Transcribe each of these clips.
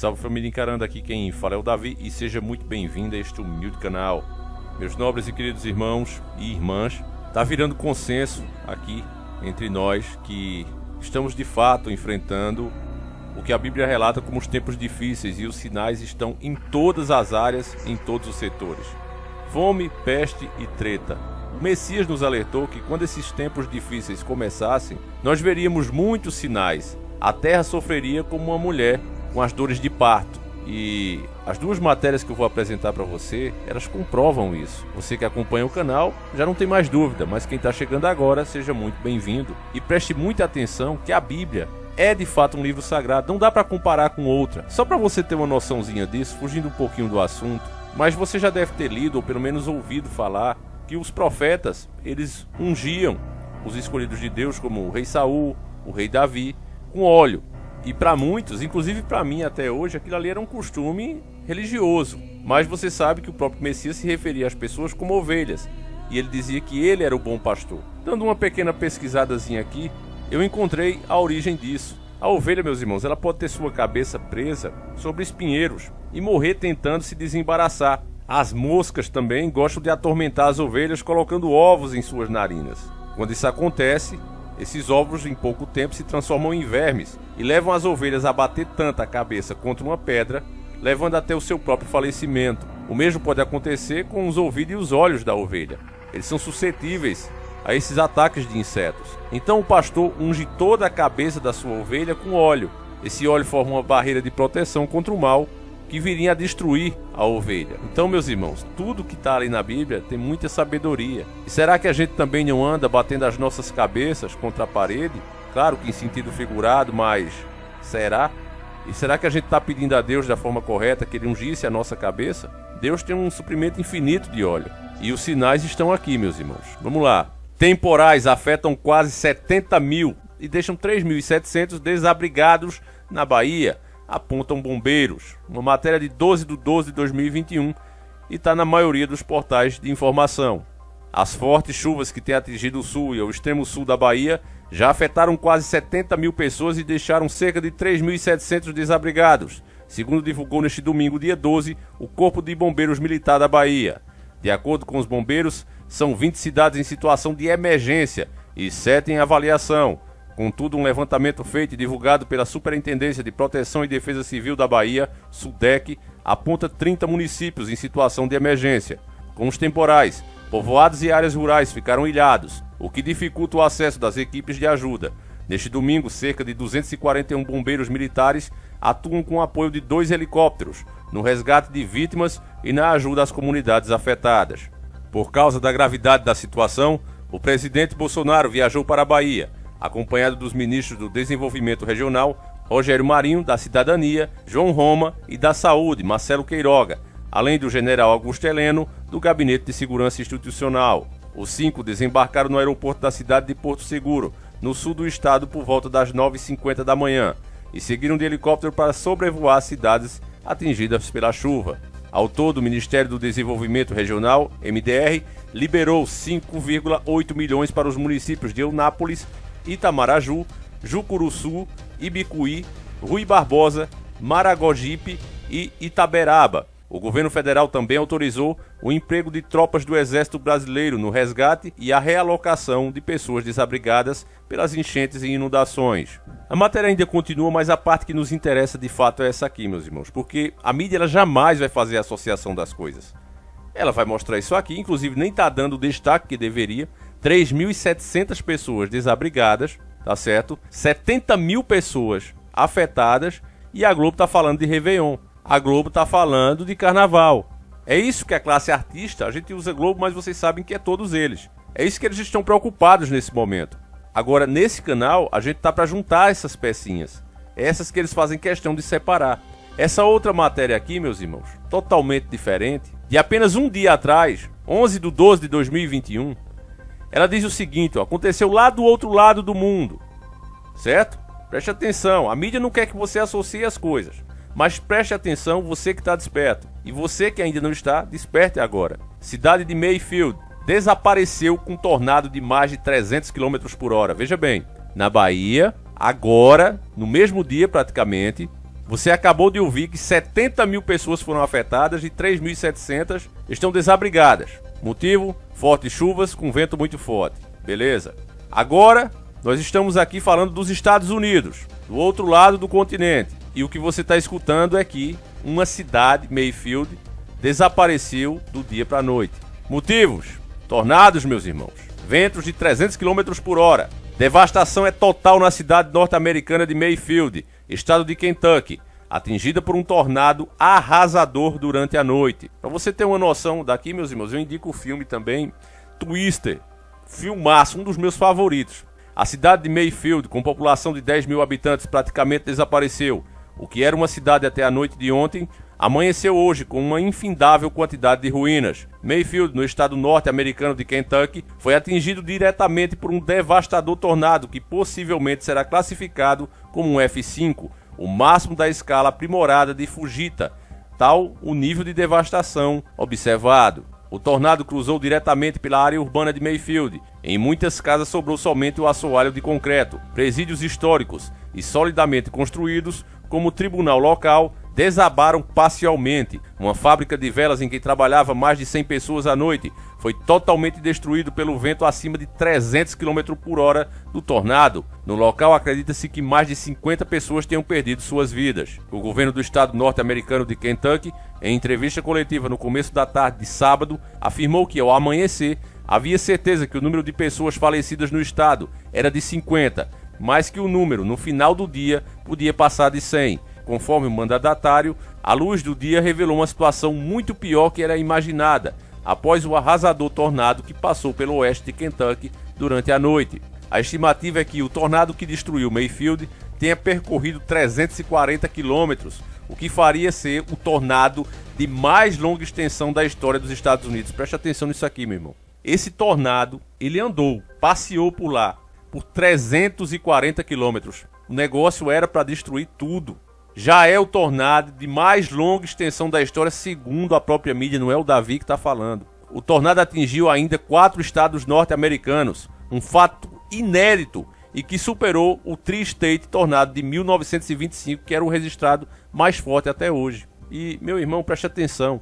Salve família Encarando, aqui quem fala é o Davi e seja muito bem-vindo a este humilde canal. Meus nobres e queridos irmãos e irmãs, está virando consenso aqui entre nós que estamos de fato enfrentando o que a Bíblia relata como os tempos difíceis, e os sinais estão em todas as áreas, em todos os setores. Fome, peste e treta. O Messias nos alertou que quando esses tempos difíceis começassem, nós veríamos muitos sinais. A terra sofreria como uma mulher com as dores de parto. E as duas matérias que eu vou apresentar para você, elas comprovam isso. Você que acompanha o canal já não tem mais dúvida, mas quem está chegando agora, seja muito bem-vindo. E preste muita atenção que a Bíblia é de fato um livro sagrado, não dá para comparar com outra. Só para você ter uma noçãozinha disso, fugindo um pouquinho do assunto, mas você já deve ter lido ou pelo menos ouvido falar que os profetas, eles ungiam os escolhidos de Deus, como o rei Saul, o rei Davi, com óleo. E para muitos, inclusive para mim até hoje, aquilo ali era um costume religioso. Mas você sabe que o próprio Messias se referia às pessoas como ovelhas, e ele dizia que ele era o bom pastor. Dando uma pequena pesquisadazinha aqui, eu encontrei a origem disso. A ovelha, meus irmãos, ela pode ter sua cabeça presa sobre espinheiros e morrer tentando se desembaraçar. As moscas também gostam de atormentar as ovelhas colocando ovos em suas narinas. Quando isso acontece, esses ovos em pouco tempo se transformam em vermes e levam as ovelhas a bater tanto a cabeça contra uma pedra, levando até o seu próprio falecimento. O mesmo pode acontecer com os ouvidos e os olhos da ovelha. Eles são suscetíveis a esses ataques de insetos. Então o pastor unge toda a cabeça da sua ovelha com óleo. Esse óleo forma uma barreira de proteção contra o mal que viria a destruir a ovelha. Então, meus irmãos, tudo que está ali na Bíblia tem muita sabedoria. E será que a gente também não anda batendo as nossas cabeças contra a parede? Claro que em sentido figurado, mas será? E será que a gente está pedindo a Deus da forma correta que Ele ungisse a nossa cabeça? Deus tem um suprimento infinito de óleo. E os sinais estão aqui, meus irmãos. Vamos lá. Temporais afetam quase 70 mil e deixam 3.700 desabrigados na Bahia, apontam bombeiros. Uma matéria de 12/12/2021 e está na maioria dos portais de informação. As fortes chuvas que têm atingido o sul e o extremo sul da Bahia já afetaram quase 70 mil pessoas e deixaram cerca de 3.700 desabrigados, segundo divulgou neste domingo, dia 12, o Corpo de Bombeiros Militar da Bahia. De acordo com os bombeiros, são 20 cidades em situação de emergência e 7 em avaliação. Contudo, um levantamento feito e divulgado pela Superintendência de Proteção e Defesa Civil da Bahia, SUDEC, aponta 30 municípios em situação de emergência. Com os temporais, povoados e áreas rurais ficaram ilhados, o que dificulta o acesso das equipes de ajuda. Neste domingo, cerca de 241 bombeiros militares atuam com o apoio de 2 helicópteros no resgate de vítimas e na ajuda às comunidades afetadas. Por causa da gravidade da situação, o presidente Bolsonaro viajou para a Bahia, acompanhado dos ministros do Desenvolvimento Regional, Rogério Marinho, da Cidadania, João Roma, e da Saúde, Marcelo Queiroga, além do general Augusto Heleno, do Gabinete de Segurança Institucional. Os 5 desembarcaram no aeroporto da cidade de Porto Seguro, no sul do estado, por volta das 9h50 da manhã, e seguiram de helicóptero para sobrevoar cidades atingidas pela chuva. Ao todo, o Ministério do Desenvolvimento Regional, MDR, liberou 5,8 milhões para os municípios de Eunápolis, Itamaraju, Jucuruçu, Ibicuí, Rui Barbosa, Maragogipe e Itaberaba. O governo federal também autorizou o emprego de tropas do Exército Brasileiro no resgate e a realocação de pessoas desabrigadas pelas enchentes e inundações. A matéria ainda continua, mas a parte que nos interessa de fato é essa aqui, meus irmãos, porque a mídia ela jamais vai fazer a associação das coisas. Ela vai mostrar isso aqui, inclusive nem está dando o destaque que deveria. 3.700 pessoas desabrigadas, tá certo? 70 mil pessoas afetadas e a Globo está falando de Réveillon. A Globo está falando de Carnaval. É isso que a classe artista, a gente usa Globo, mas vocês sabem que é todos eles. É isso que eles estão preocupados nesse momento. Agora, nesse canal, a gente tá para juntar essas pecinhas. Essas que eles fazem questão de separar. Essa outra matéria aqui, meus irmãos, totalmente diferente, de apenas um dia atrás, 11/12/2021, ela diz o seguinte, ó, aconteceu lá do outro lado do mundo, certo? Preste atenção, a mídia não quer que você associe as coisas, mas preste atenção, você que está desperto, e você que ainda não está, desperte agora. Cidade de Mayfield desapareceu com um tornado de mais de 300 km por hora, veja bem, na Bahia, agora, no mesmo dia praticamente, Você acabou de ouvir que 70 mil pessoas foram afetadas e 3.700 estão desabrigadas. Motivo? Fortes chuvas com vento muito forte. Beleza. Agora, nós estamos aqui falando dos Estados Unidos, do outro lado do continente. E o que você está escutando é que uma cidade, Mayfield, desapareceu do dia para a noite. Motivos? Tornados, meus irmãos. Ventos de 300 km por hora. Devastação é total na cidade norte-americana de Mayfield, estado de Kentucky, atingida por um tornado arrasador durante a noite. Para você ter uma noção daqui, meus irmãos, eu indico o filme também, Twister, filmaço, um dos meus favoritos. A cidade de Mayfield, com população de 10 mil habitantes, praticamente desapareceu. O que era uma cidade até a noite de ontem, amanheceu hoje com uma infindável quantidade de ruínas. Mayfield, no estado norte-americano de Kentucky, foi atingido diretamente por um devastador tornado que possivelmente será classificado como um F5, o máximo da escala aprimorada de Fujita, tal o nível de devastação observado. O tornado cruzou diretamente pela área urbana de Mayfield. Em muitas casas sobrou somente o assoalho de concreto. Presídios históricos e solidamente construídos, como o tribunal local, desabaram parcialmente. Uma fábrica de velas em que trabalhava mais de 100 pessoas à noite foi totalmente destruído pelo vento acima de 300 km por hora do tornado. No local, acredita-se que mais de 50 pessoas tenham perdido suas vidas. O governo do estado norte-americano de Kentucky, em entrevista coletiva no começo da tarde de sábado, afirmou que, ao amanhecer, havia certeza que o número de pessoas falecidas no estado era de 50, mas que o número, no final do dia, podia passar de 100. Conforme o mandatário, a luz do dia revelou uma situação muito pior que era imaginada, após o arrasador tornado que passou pelo oeste de Kentucky durante a noite. A estimativa é que o tornado que destruiu Mayfield tenha percorrido 340 quilômetros, o que faria ser o tornado de mais longa extensão da história dos Estados Unidos. Preste atenção nisso aqui, meu irmão. Esse tornado, ele andou, passeou por lá, por 340 quilômetros. O negócio era para destruir tudo. Já é o tornado de mais longa extensão da história, segundo a própria mídia, não é o Davi que está falando. O tornado atingiu ainda 4 estados norte-americanos, um fato inédito e que superou o Tri-State Tornado de 1925, que era o registrado mais forte até hoje. E, meu irmão, preste atenção,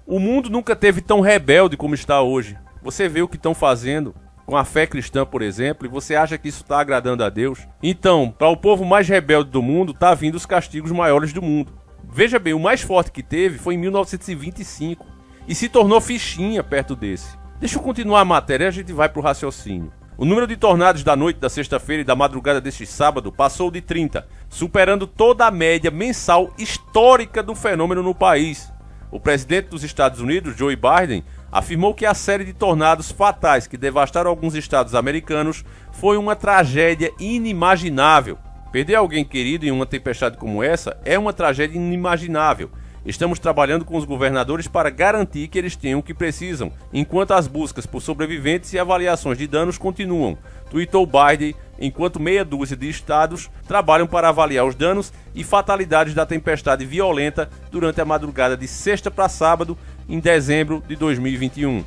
o mundo nunca teve tão rebelde como está hoje. Você vê o que estão fazendo com a fé cristã, por exemplo, e você acha que isso está agradando a Deus? Então, para o povo mais rebelde do mundo, tá vindo os castigos maiores do mundo. Veja bem, o mais forte que teve foi em 1925 e se tornou fichinha perto desse. Deixa eu continuar a matéria e a gente vai para o raciocínio. O número de tornados da noite da sexta-feira e da madrugada deste sábado passou de 30, superando toda a média mensal histórica do fenômeno no país. O presidente dos Estados Unidos, Joe Biden, afirmou que a série de tornados fatais que devastaram alguns estados americanos foi uma tragédia inimaginável. Perder alguém querido em uma tempestade como essa é uma tragédia inimaginável. Estamos trabalhando com os governadores para garantir que eles tenham o que precisam, enquanto as buscas por sobreviventes e avaliações de danos continuam, tuitou Biden, enquanto meia dúzia de estados trabalham para avaliar os danos e fatalidades da tempestade violenta durante a madrugada de sexta para sábado, em dezembro de 2021.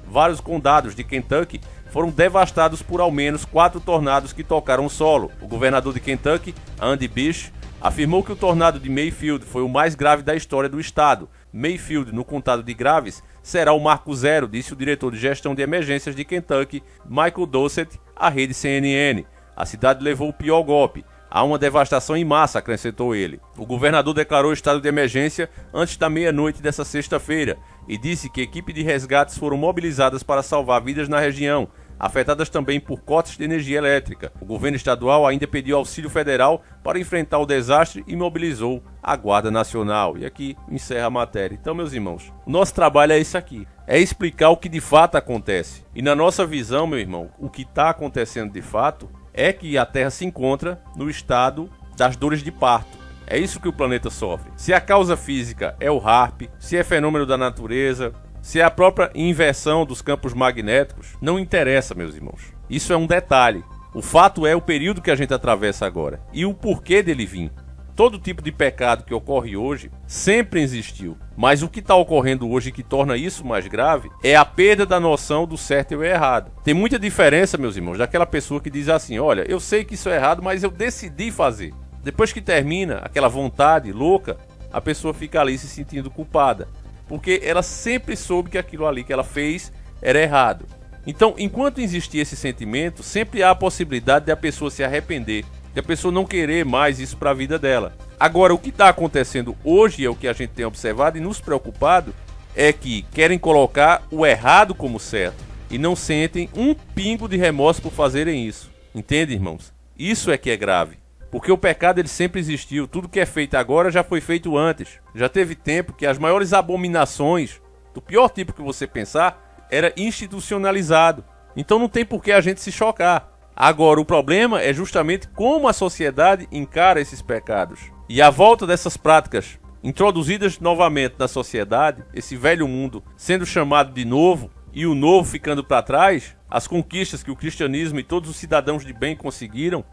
Vários condados de Kentucky foram devastados por ao menos 4 tornados que tocaram o solo. O governador de Kentucky, Andy Bish, afirmou que o tornado de Mayfield foi o mais grave da história do estado. Mayfield, no contado de graves, será o marco zero, disse o diretor de gestão de emergências de Kentucky, Michael Dossett, à rede CNN. A cidade levou o pior golpe. Há uma devastação em massa, acrescentou ele. O governador declarou estado de emergência antes da meia-noite dessa sexta-feira e disse que equipes de resgates foram mobilizadas para salvar vidas na região, afetadas também por cortes de energia elétrica. O governo estadual ainda pediu auxílio federal para enfrentar o desastre e mobilizou a Guarda Nacional. E aqui encerra a matéria. Então, meus irmãos, o nosso trabalho é isso aqui. É explicar o que de fato acontece. E na nossa visão, meu irmão, o que está acontecendo de fato é que a Terra se encontra no estado das dores de parto. É isso que o planeta sofre. Se a causa física é o HAARP, se é fenômeno da natureza, se é a própria inversão dos campos magnéticos, não interessa, meus irmãos. Isso é um detalhe. O fato é o período que a gente atravessa agora e o porquê dele vir. Todo tipo de pecado que ocorre hoje sempre existiu, mas o que está ocorrendo hoje que torna isso mais grave é a perda da noção do certo e o errado. Tem muita diferença, meus irmãos, daquela pessoa que diz assim: olha, eu sei que isso é errado, mas eu decidi fazer. Depois que termina aquela vontade louca, a pessoa fica ali se sentindo culpada, porque ela sempre soube que aquilo ali que ela fez era errado. Então, enquanto existir esse sentimento, sempre há a possibilidade de a pessoa se arrepender, de a pessoa não querer mais isso para a vida dela. Agora, o que está acontecendo hoje, é o que a gente tem observado e nos preocupado, é que querem colocar o errado como certo e não sentem um pingo de remorso por fazerem isso. Entende, irmãos? Isso é que é grave. Porque o pecado ele sempre existiu, tudo que é feito agora já foi feito antes. Já teve tempo que as maiores abominações, do pior tipo que você pensar, era institucionalizado. Então não tem por que a gente se chocar. Agora o problema é justamente como a sociedade encara esses pecados. E a volta dessas práticas introduzidas novamente na sociedade, esse velho mundo sendo chamado de novo e o novo ficando para trás, as conquistas que o cristianismo e todos os cidadãos de bem conseguiram,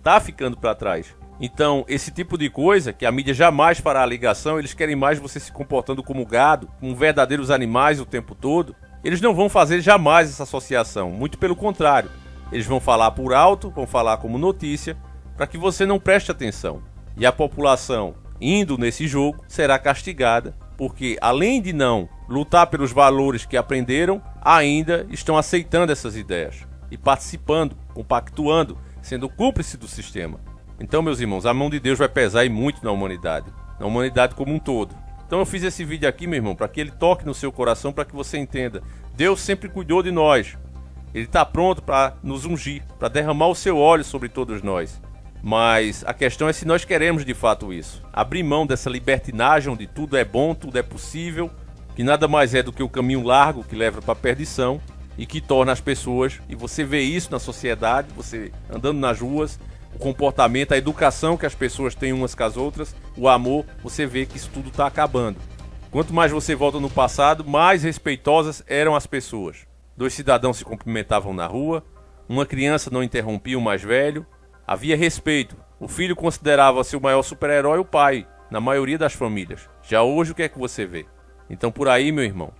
tá ficando para trás. Então, esse tipo de coisa, que a mídia jamais fará a ligação, eles querem mais você se comportando como gado, como verdadeiros animais o tempo todo, eles não vão fazer jamais essa associação, muito pelo contrário. Eles vão falar por alto, vão falar como notícia, para que você não preste atenção. E a população, indo nesse jogo, será castigada, porque além de não lutar pelos valores que aprenderam, ainda estão aceitando essas ideias e participando, compactuando, sendo cúmplice do sistema. Então, meus irmãos, a mão de Deus vai pesar e muito na humanidade como um todo. Então eu fiz esse vídeo aqui, meu irmão, para que ele toque no seu coração, para que você entenda. Deus sempre cuidou de nós. Ele está pronto para nos ungir, para derramar o seu óleo sobre todos nós. Mas a questão é se nós queremos de fato isso. Abrir mão dessa libertinagem onde tudo é bom, tudo é possível, que nada mais é do que o caminho largo que leva para a perdição, e que torna as pessoas, e você vê isso na sociedade, você andando nas ruas, o comportamento, a educação que as pessoas têm umas com as outras, o amor, você vê que isso tudo está acabando. Quanto mais você volta no passado, mais respeitosas eram as pessoas. 2 cidadãos se cumprimentavam na rua, uma criança não interrompia o mais velho, havia respeito. O filho considerava-se o maior super-herói o pai, na maioria das famílias. Já hoje o que é que você vê? Então por aí, meu irmão,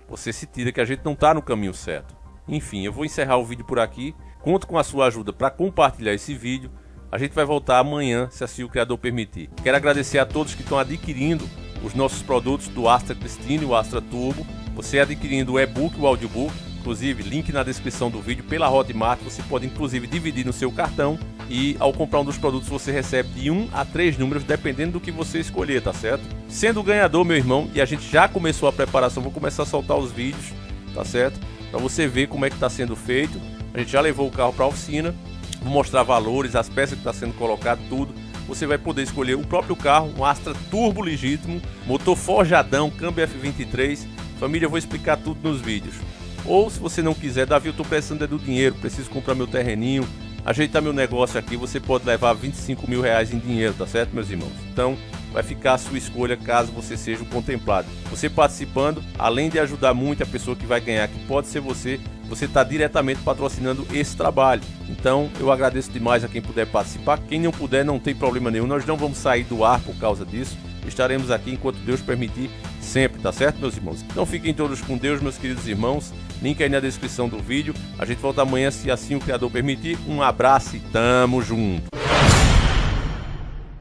você se tira que a gente não está no caminho certo. Enfim, eu vou encerrar o vídeo por aqui. Conto com a sua ajuda para compartilhar esse vídeo. A gente vai voltar amanhã, se assim o Criador permitir. Quero agradecer a todos que estão adquirindo os nossos produtos do Astra Christine e o Astra Turbo. Você adquirindo o e-book e o audiobook, inclusive link na descrição do vídeo, pela Hotmart, você pode inclusive dividir no seu cartão e ao comprar um dos produtos você recebe de 1 a 3 números, dependendo do que você escolher, tá certo? Sendo o ganhador, meu irmão, e a gente já começou a preparação, vou começar a soltar os vídeos, tá certo? Para você ver como é que está sendo feito. A gente já levou o carro para a oficina, vou mostrar valores, as peças que está sendo colocado, tudo. Você vai poder escolher o próprio carro, um Astra Turbo legítimo, motor forjadão, câmbio F23. Família, eu vou explicar tudo nos vídeos. Ou se você não quiser, Davi, eu estou precisando do dinheiro, preciso comprar meu terreninho, ajeitar meu negócio aqui, você pode levar 25 mil reais em dinheiro, tá certo, meus irmãos? Então, vai ficar a sua escolha caso você seja o contemplado. Você participando, além de ajudar muito a pessoa que vai ganhar, que pode ser você está diretamente patrocinando esse trabalho. Então, eu agradeço demais a quem puder participar. Quem não puder, não tem problema nenhum. Nós não vamos sair do ar por causa disso. Estaremos aqui enquanto Deus permitir, sempre, tá certo, meus irmãos? Então fiquem todos com Deus, meus queridos irmãos. Link aí na descrição do vídeo. A gente volta amanhã, se assim o Criador permitir. Um abraço e tamo junto.